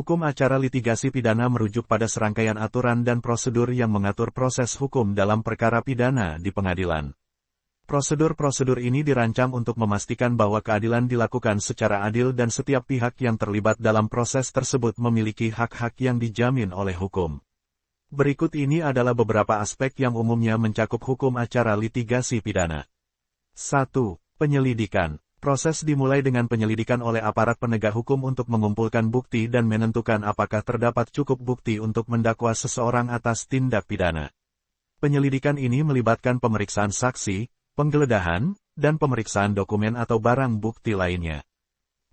Hukum acara litigasi pidana merujuk pada serangkaian aturan dan prosedur yang mengatur proses hukum dalam perkara pidana di pengadilan. Prosedur-prosedur ini dirancang untuk memastikan bahwa keadilan dilakukan secara adil dan setiap pihak yang terlibat dalam proses tersebut memiliki hak-hak yang dijamin oleh hukum. Berikut ini adalah beberapa aspek yang umumnya mencakup hukum acara litigasi pidana. 1. Penyelidikan. Proses dimulai dengan penyelidikan oleh aparat penegak hukum untuk mengumpulkan bukti dan menentukan apakah terdapat cukup bukti untuk mendakwa seseorang atas tindak pidana. Penyelidikan ini melibatkan pemeriksaan saksi, penggeledahan, dan pemeriksaan dokumen atau barang bukti lainnya.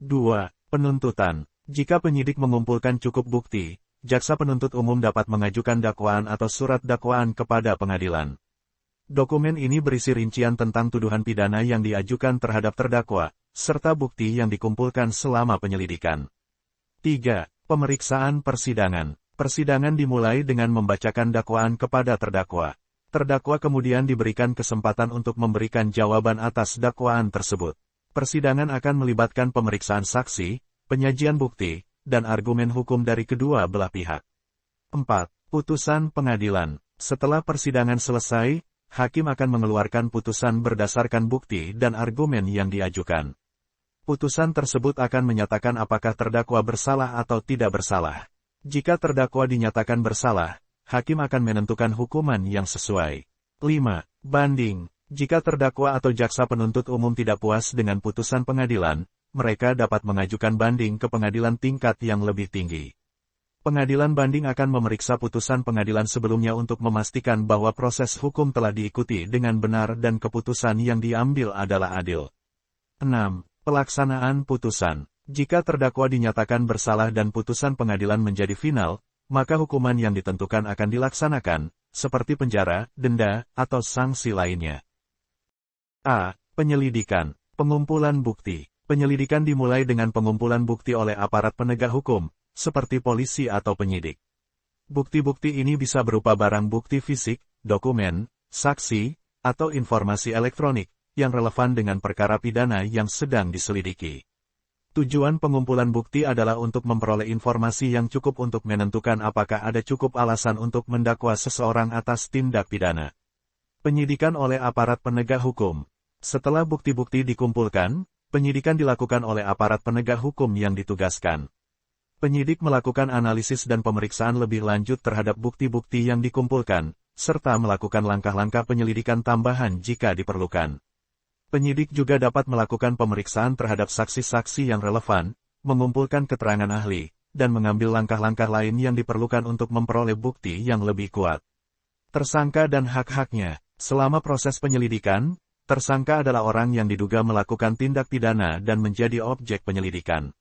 2. Penuntutan. Jika penyidik mengumpulkan cukup bukti, jaksa penuntut umum dapat mengajukan dakwaan atau surat dakwaan kepada pengadilan. Dokumen ini berisi rincian tentang tuduhan pidana yang diajukan terhadap terdakwa, serta bukti yang dikumpulkan selama penyelidikan. 3. Pemeriksaan persidangan. Persidangan dimulai dengan membacakan dakwaan kepada terdakwa. Terdakwa kemudian diberikan kesempatan untuk memberikan jawaban atas dakwaan tersebut. Persidangan akan melibatkan pemeriksaan saksi, penyajian bukti, dan argumen hukum dari kedua belah pihak. 4. Putusan pengadilan. Setelah persidangan selesai, hakim akan mengeluarkan putusan berdasarkan bukti dan argumen yang diajukan. Putusan tersebut akan menyatakan apakah terdakwa bersalah atau tidak bersalah. Jika terdakwa dinyatakan bersalah, hakim akan menentukan hukuman yang sesuai. 5. Banding. Jika terdakwa atau jaksa penuntut umum tidak puas dengan putusan pengadilan, mereka dapat mengajukan banding ke pengadilan tingkat yang lebih tinggi. Pengadilan banding akan memeriksa putusan pengadilan sebelumnya untuk memastikan bahwa proses hukum telah diikuti dengan benar dan keputusan yang diambil adalah adil. 6. Pelaksanaan putusan. Jika terdakwa dinyatakan bersalah dan putusan pengadilan menjadi final, maka hukuman yang ditentukan akan dilaksanakan, seperti penjara, denda, atau sanksi lainnya. A. Penyelidikan. Pengumpulan bukti. Penyelidikan dimulai dengan pengumpulan bukti oleh aparat penegak hukum, seperti polisi atau penyidik. Bukti-bukti ini bisa berupa barang bukti fisik, dokumen, saksi, atau informasi elektronik, yang relevan dengan perkara pidana yang sedang diselidiki. Tujuan pengumpulan bukti adalah untuk memperoleh informasi yang cukup untuk menentukan apakah ada cukup alasan untuk mendakwa seseorang atas tindak pidana. Penyidikan oleh aparat penegak hukum. Setelah bukti-bukti dikumpulkan, penyidikan dilakukan oleh aparat penegak hukum yang ditugaskan. Penyidik melakukan analisis dan pemeriksaan lebih lanjut terhadap bukti-bukti yang dikumpulkan, serta melakukan langkah-langkah penyelidikan tambahan jika diperlukan. Penyidik juga dapat melakukan pemeriksaan terhadap saksi-saksi yang relevan, mengumpulkan keterangan ahli, dan mengambil langkah-langkah lain yang diperlukan untuk memperoleh bukti yang lebih kuat. Tersangka dan hak-haknya. Selama proses penyelidikan, tersangka adalah orang yang diduga melakukan tindak pidana dan menjadi objek penyelidikan.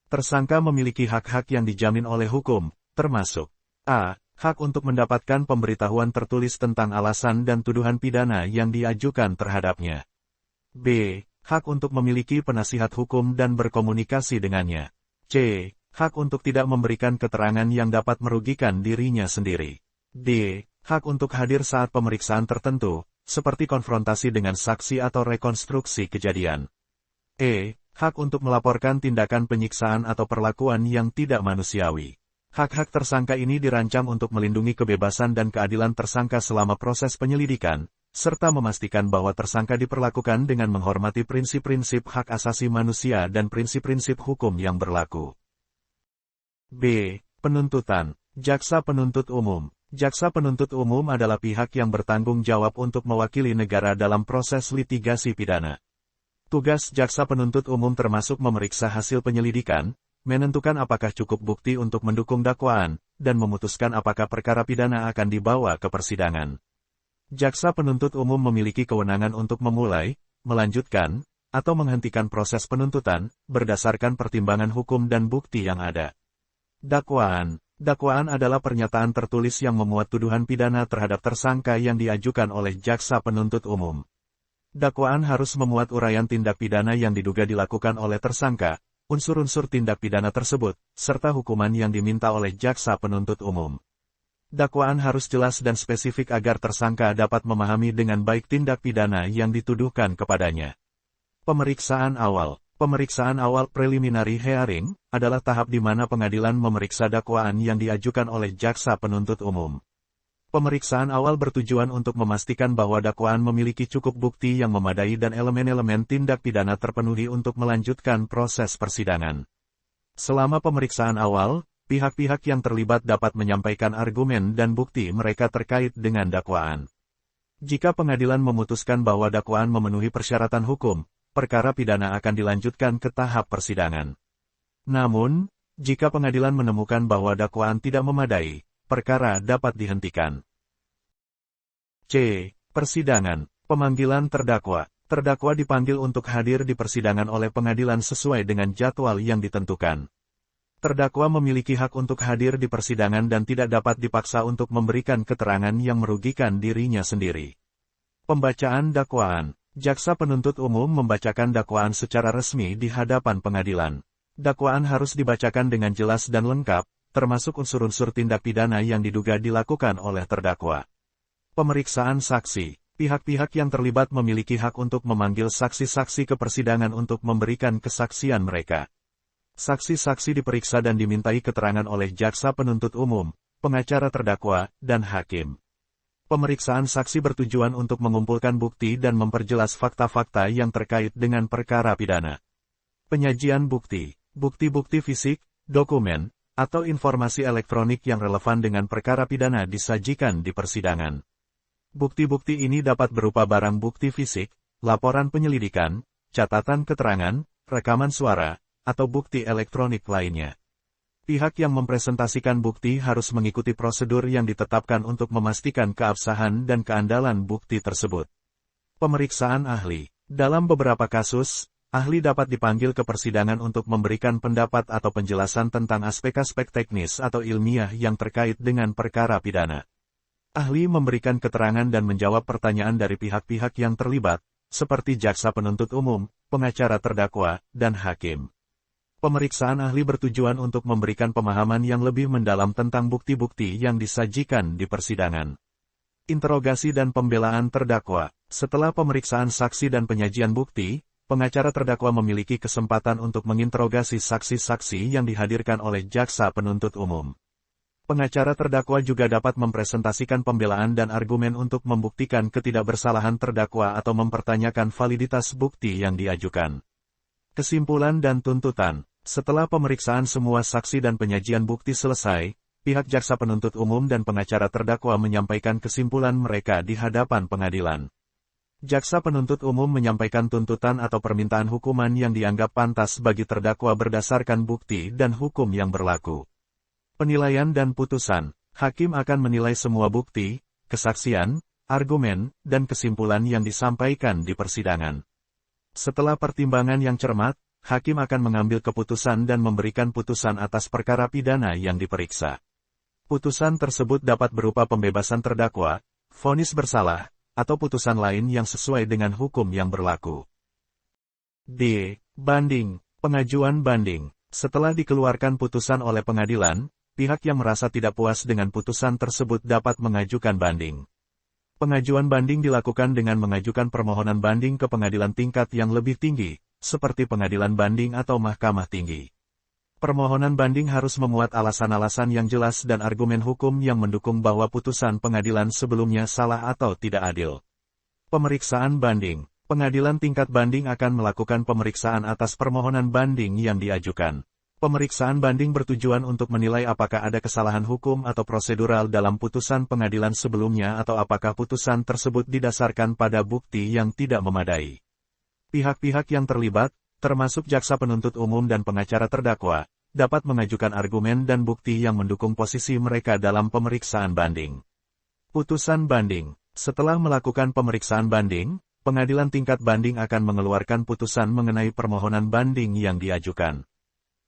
Tersangka memiliki hak-hak yang dijamin oleh hukum, termasuk a. Hak untuk mendapatkan pemberitahuan tertulis tentang alasan dan tuduhan pidana yang diajukan terhadapnya. b. Hak untuk memiliki penasihat hukum dan berkomunikasi dengannya. c. Hak untuk tidak memberikan keterangan yang dapat merugikan dirinya sendiri. d. Hak untuk hadir saat pemeriksaan tertentu, seperti konfrontasi dengan saksi atau rekonstruksi kejadian. e. Hak untuk melaporkan tindakan penyiksaan atau perlakuan yang tidak manusiawi. Hak-hak tersangka ini dirancang untuk melindungi kebebasan dan keadilan tersangka selama proses penyelidikan, serta memastikan bahwa tersangka diperlakukan dengan menghormati prinsip-prinsip hak asasi manusia dan prinsip-prinsip hukum yang berlaku. b. Penuntutan. Jaksa penuntut umum. Jaksa penuntut umum adalah pihak yang bertanggung jawab untuk mewakili negara dalam proses litigasi pidana. Tugas jaksa penuntut umum termasuk memeriksa hasil penyelidikan, menentukan apakah cukup bukti untuk mendukung dakwaan, dan memutuskan apakah perkara pidana akan dibawa ke persidangan. Jaksa penuntut umum memiliki kewenangan untuk memulai, melanjutkan, atau menghentikan proses penuntutan, berdasarkan pertimbangan hukum dan bukti yang ada. Dakwaan. Dakwaan adalah pernyataan tertulis yang memuat tuduhan pidana terhadap tersangka yang diajukan oleh jaksa penuntut umum. Dakwaan harus memuat uraian tindak pidana yang diduga dilakukan oleh tersangka, unsur-unsur tindak pidana tersebut, serta hukuman yang diminta oleh jaksa penuntut umum. Dakwaan harus jelas dan spesifik agar tersangka dapat memahami dengan baik tindak pidana yang dituduhkan kepadanya. Pemeriksaan awal. Pemeriksaan awal preliminary hearing adalah tahap di mana pengadilan memeriksa dakwaan yang diajukan oleh jaksa penuntut umum. Pemeriksaan awal bertujuan untuk memastikan bahwa dakwaan memiliki cukup bukti yang memadai dan elemen-elemen tindak pidana terpenuhi untuk melanjutkan proses persidangan. Selama pemeriksaan awal, pihak-pihak yang terlibat dapat menyampaikan argumen dan bukti mereka terkait dengan dakwaan. Jika pengadilan memutuskan bahwa dakwaan memenuhi persyaratan hukum, perkara pidana akan dilanjutkan ke tahap persidangan. Namun, jika pengadilan menemukan bahwa dakwaan tidak memadai, perkara dapat dihentikan. C. Persidangan. Pemanggilan terdakwa. Terdakwa dipanggil untuk hadir di persidangan oleh pengadilan sesuai dengan jadwal yang ditentukan. Terdakwa memiliki hak untuk hadir di persidangan dan tidak dapat dipaksa untuk memberikan keterangan yang merugikan dirinya sendiri. Pembacaan dakwaan. Jaksa penuntut umum membacakan dakwaan secara resmi di hadapan pengadilan. Dakwaan harus dibacakan dengan jelas dan lengkap, termasuk unsur-unsur tindak pidana yang diduga dilakukan oleh terdakwa. Pemeriksaan saksi. Pihak-pihak yang terlibat memiliki hak untuk memanggil saksi-saksi ke persidangan untuk memberikan kesaksian mereka. Saksi-saksi diperiksa dan dimintai keterangan oleh jaksa penuntut umum, pengacara terdakwa, dan hakim. Pemeriksaan saksi bertujuan untuk mengumpulkan bukti dan memperjelas fakta-fakta yang terkait dengan perkara pidana. Penyajian bukti. Bukti-bukti fisik, dokumen, atau informasi elektronik yang relevan dengan perkara pidana disajikan di persidangan. Bukti-bukti ini dapat berupa barang bukti fisik, laporan penyelidikan, catatan keterangan, rekaman suara, atau bukti elektronik lainnya. Pihak yang mempresentasikan bukti harus mengikuti prosedur yang ditetapkan untuk memastikan keabsahan dan keandalan bukti tersebut. Pemeriksaan ahli. Dalam beberapa kasus, ahli dapat dipanggil ke persidangan untuk memberikan pendapat atau penjelasan tentang aspek-aspek teknis atau ilmiah yang terkait dengan perkara pidana. Ahli memberikan keterangan dan menjawab pertanyaan dari pihak-pihak yang terlibat, seperti jaksa penuntut umum, pengacara terdakwa, dan hakim. Pemeriksaan ahli bertujuan untuk memberikan pemahaman yang lebih mendalam tentang bukti-bukti yang disajikan di persidangan. Interogasi dan pembelaan terdakwa. Setelah pemeriksaan saksi dan penyajian bukti, pengacara terdakwa memiliki kesempatan untuk menginterogasi saksi-saksi yang dihadirkan oleh jaksa penuntut umum. Pengacara terdakwa juga dapat mempresentasikan pembelaan dan argumen untuk membuktikan ketidakbersalahan terdakwa atau mempertanyakan validitas bukti yang diajukan. Kesimpulan dan tuntutan. Setelah pemeriksaan semua saksi dan penyajian bukti selesai, pihak jaksa penuntut umum dan pengacara terdakwa menyampaikan kesimpulan mereka di hadapan pengadilan. Jaksa penuntut umum menyampaikan tuntutan atau permintaan hukuman yang dianggap pantas bagi terdakwa berdasarkan bukti dan hukum yang berlaku. Penilaian dan putusan. Hakim akan menilai semua bukti, kesaksian, argumen, dan kesimpulan yang disampaikan di persidangan. Setelah pertimbangan yang cermat, hakim akan mengambil keputusan dan memberikan putusan atas perkara pidana yang diperiksa. Putusan tersebut dapat berupa pembebasan terdakwa, vonis bersalah, atau putusan lain yang sesuai dengan hukum yang berlaku. D. Banding. Pengajuan banding. Setelah dikeluarkan putusan oleh pengadilan, pihak yang merasa tidak puas dengan putusan tersebut dapat mengajukan banding. Pengajuan banding dilakukan dengan mengajukan permohonan banding ke pengadilan tingkat yang lebih tinggi, seperti pengadilan banding atau mahkamah tinggi. Permohonan banding harus memuat alasan-alasan yang jelas dan argumen hukum yang mendukung bahwa putusan pengadilan sebelumnya salah atau tidak adil. Pemeriksaan banding. Pengadilan tingkat banding akan melakukan pemeriksaan atas permohonan banding yang diajukan. Pemeriksaan banding bertujuan untuk menilai apakah ada kesalahan hukum atau prosedural dalam putusan pengadilan sebelumnya atau apakah putusan tersebut didasarkan pada bukti yang tidak memadai. Pihak-pihak yang terlibat, termasuk jaksa penuntut umum dan pengacara terdakwa, dapat mengajukan argumen dan bukti yang mendukung posisi mereka dalam pemeriksaan banding. Putusan banding. Setelah melakukan pemeriksaan banding, pengadilan tingkat banding akan mengeluarkan putusan mengenai permohonan banding yang diajukan.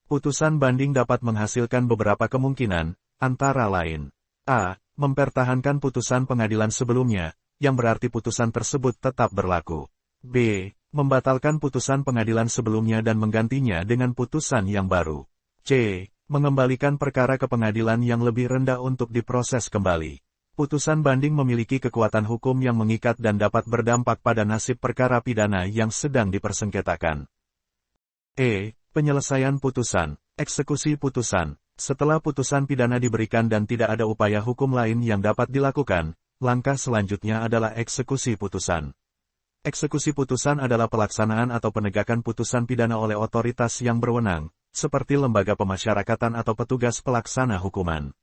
Putusan banding dapat menghasilkan beberapa kemungkinan, antara lain a. Mempertahankan putusan pengadilan sebelumnya, yang berarti putusan tersebut tetap berlaku. b. Membatalkan putusan pengadilan sebelumnya dan menggantinya dengan putusan yang baru. c. Mengembalikan perkara ke pengadilan yang lebih rendah untuk diproses kembali. Putusan banding memiliki kekuatan hukum yang mengikat dan dapat berdampak pada nasib perkara pidana yang sedang dipersengketakan. Penyelesaian putusan, eksekusi putusan. Setelah putusan pidana diberikan dan tidak ada upaya hukum lain yang dapat dilakukan, langkah selanjutnya adalah eksekusi putusan. Eksekusi putusan adalah pelaksanaan atau penegakan putusan pidana oleh otoritas yang berwenang, seperti lembaga pemasyarakatan atau petugas pelaksana hukuman.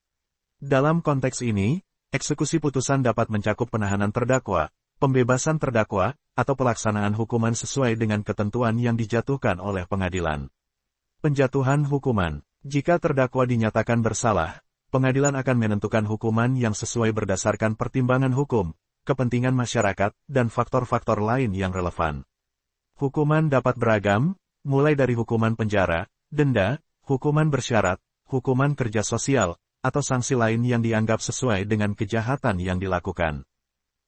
Dalam konteks ini, eksekusi putusan dapat mencakup penahanan terdakwa, pembebasan terdakwa, atau pelaksanaan hukuman sesuai dengan ketentuan yang dijatuhkan oleh pengadilan. Penjatuhan hukuman. Jika terdakwa dinyatakan bersalah, pengadilan akan menentukan hukuman yang sesuai berdasarkan pertimbangan hukum, kepentingan masyarakat, dan faktor-faktor lain yang relevan. Hukuman dapat beragam, mulai dari hukuman penjara, denda, hukuman bersyarat, hukuman kerja sosial, atau sanksi lain yang dianggap sesuai dengan kejahatan yang dilakukan.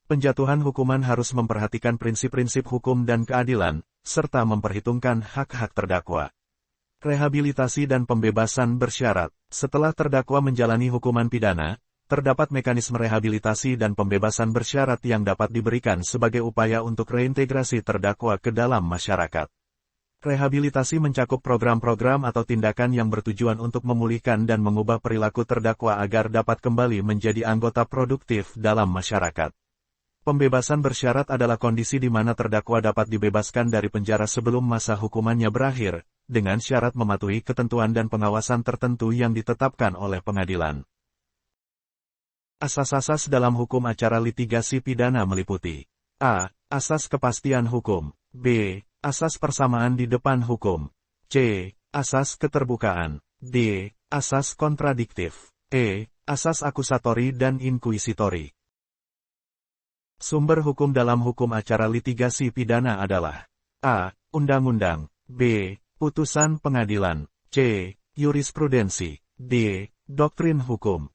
Penjatuhan hukuman harus memperhatikan prinsip-prinsip hukum dan keadilan, serta memperhitungkan hak-hak terdakwa. Rehabilitasi dan pembebasan bersyarat. Setelah terdakwa menjalani hukuman pidana, terdapat mekanisme rehabilitasi dan pembebasan bersyarat yang dapat diberikan sebagai upaya untuk reintegrasi terdakwa ke dalam masyarakat. Rehabilitasi mencakup program-program atau tindakan yang bertujuan untuk memulihkan dan mengubah perilaku terdakwa agar dapat kembali menjadi anggota produktif dalam masyarakat. Pembebasan bersyarat adalah kondisi di mana terdakwa dapat dibebaskan dari penjara sebelum masa hukumannya berakhir, dengan syarat mematuhi ketentuan dan pengawasan tertentu yang ditetapkan oleh pengadilan. Asas-asas dalam hukum acara litigasi pidana meliputi A. Asas kepastian hukum. B. Asas persamaan di depan hukum. C. Asas keterbukaan. D. Asas kontradiktif. E. Asas akusatori dan inkuisitori. Sumber hukum dalam hukum acara litigasi pidana adalah A. Undang-undang. B. Putusan pengadilan. C. Jurisprudensi. D. Doktrin hukum.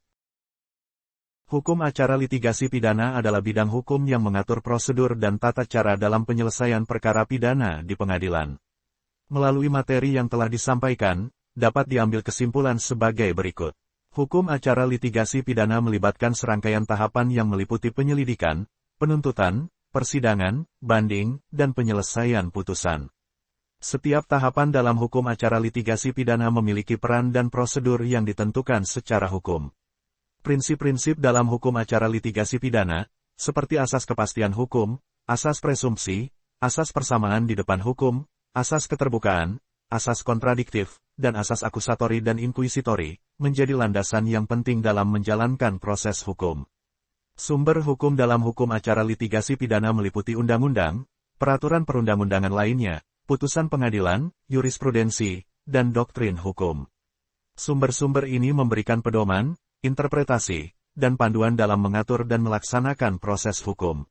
Hukum acara litigasi pidana adalah bidang hukum yang mengatur prosedur dan tata cara dalam penyelesaian perkara pidana di pengadilan. Melalui materi yang telah disampaikan, dapat diambil kesimpulan sebagai berikut. Hukum acara litigasi pidana melibatkan serangkaian tahapan yang meliputi penyelidikan, penuntutan, persidangan, banding, dan penyelesaian putusan. Setiap tahapan dalam hukum acara litigasi pidana memiliki peran dan prosedur yang ditentukan secara hukum. Prinsip-prinsip dalam hukum acara litigasi pidana, seperti asas kepastian hukum, asas presumpsi, asas persamaan di depan hukum, asas keterbukaan, asas kontradiktif, dan asas akusatori dan inkuisitori, menjadi landasan yang penting dalam menjalankan proses hukum. Sumber hukum dalam hukum acara litigasi pidana meliputi undang-undang, peraturan perundang-undangan lainnya, putusan pengadilan, jurisprudensi, dan doktrin hukum. Sumber-sumber ini memberikan pedoman, interpretasi, dan panduan dalam mengatur dan melaksanakan proses hukum.